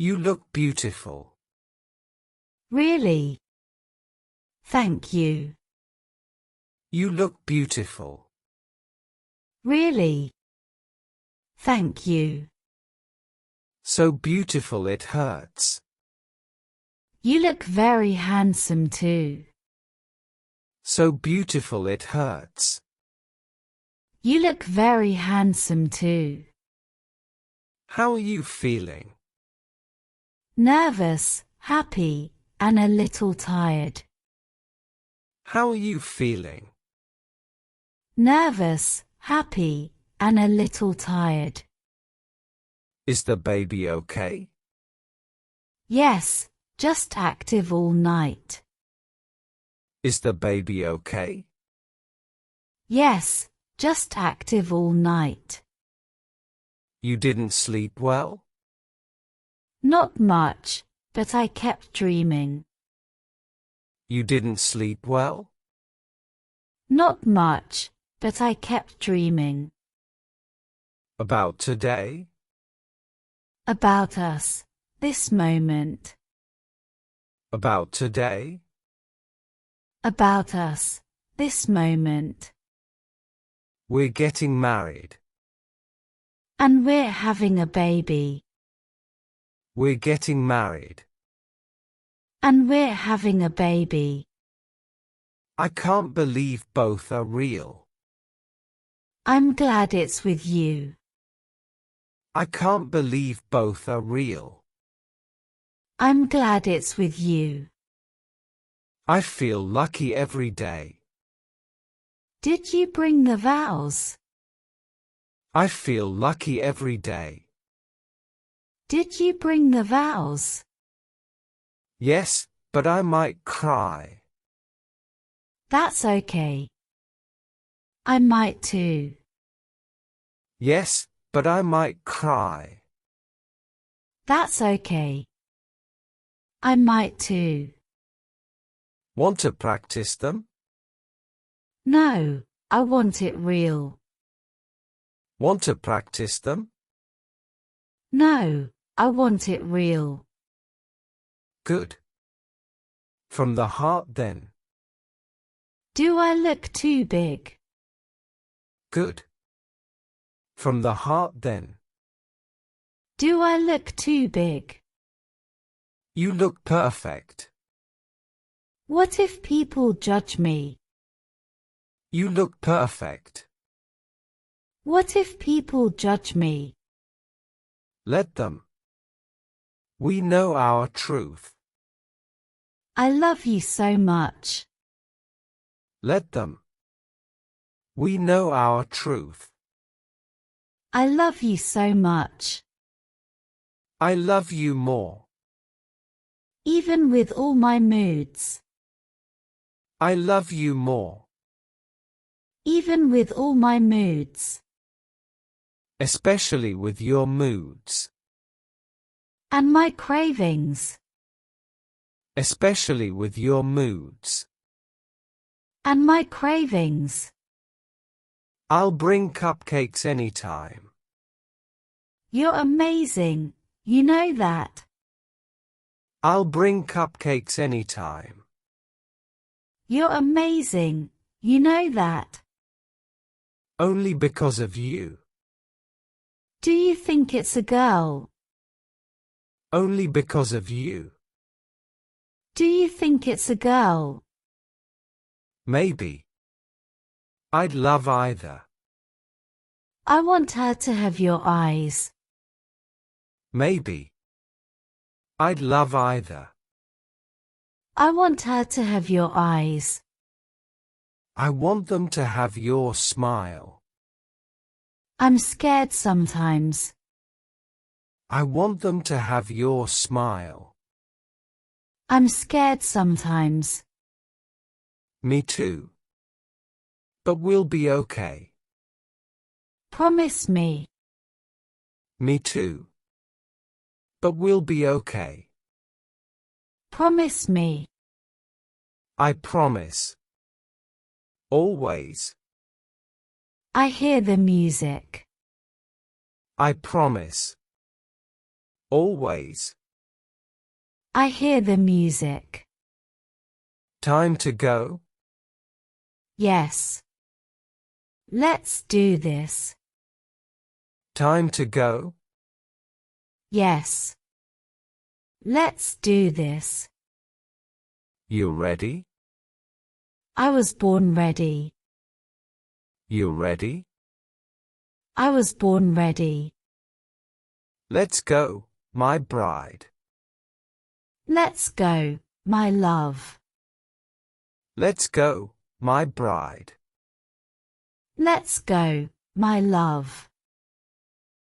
You look beautiful. Really? Thank you. You look beautiful. Really? Thank you. So beautiful it hurts. You look very handsome too. So beautiful it hurts. You look very handsome too. How are you feeling? Nervous, happy, and a little tired. How are you feeling? Nervous, happy, and a little tired. Is the baby okay? Yes, just active all night. Is the baby okay? Yes, just active all night. You didn't sleep well? Not much, but I kept dreaming. You didn't sleep well? Not much, but I kept dreaming. About today? About us, this moment. About today? About us, this moment. We're getting married. And we're having a baby. We're getting married. And we're having a baby. I can't believe both are real. I'm glad it's with you. I can't believe both are real. I'm glad it's with you. I feel lucky every day. Did you bring the vows? I feel lucky every day. Did you bring the vows? Yes, but I might cry. That's okay. I might too. Yes, but I might cry. That's okay. I might too. Want to practice them? No, I want it real. Want to practice them? No, I want it real. Good. From the heart then. Do I look too big? Good. From the heart then. Do I look too big? You look perfect. What if people judge me? You look perfect. What if people judge me? Let them. We know our truth. I love you so much. Let them. We know our truth. I love you so much. I love you more. Even with all my moods. I love you more. Even with all my moods. Especially with your moods. And my cravings. Especially with your moods. And my cravings. I'll bring cupcakes anytime. You're amazing, you know that. I'll bring cupcakes anytime. You're amazing, you know that. Only because of you. Do you think it's a girl? Only because of you. Do you think it's a girl? Maybe. I'd love either. I want her to have your eyes. Maybe. I'd love either. I want her to have your eyes. I want them to have your smile. I'm scared sometimes. I want them to have your smile. I'm scared sometimes. Me too. But we'll be okay. Promise me. Me too. But we'll be okay. Promise me. I promise. Always. I hear the music. I promise. Always. I hear the music. Time to go. Yes. Let's do this. Time to go. Yes. Let's do this. You ready? I was born ready. You ready? I was born ready. Let's go, my bride. Let's go, my love. Let's go, my bride. Let's go, my love.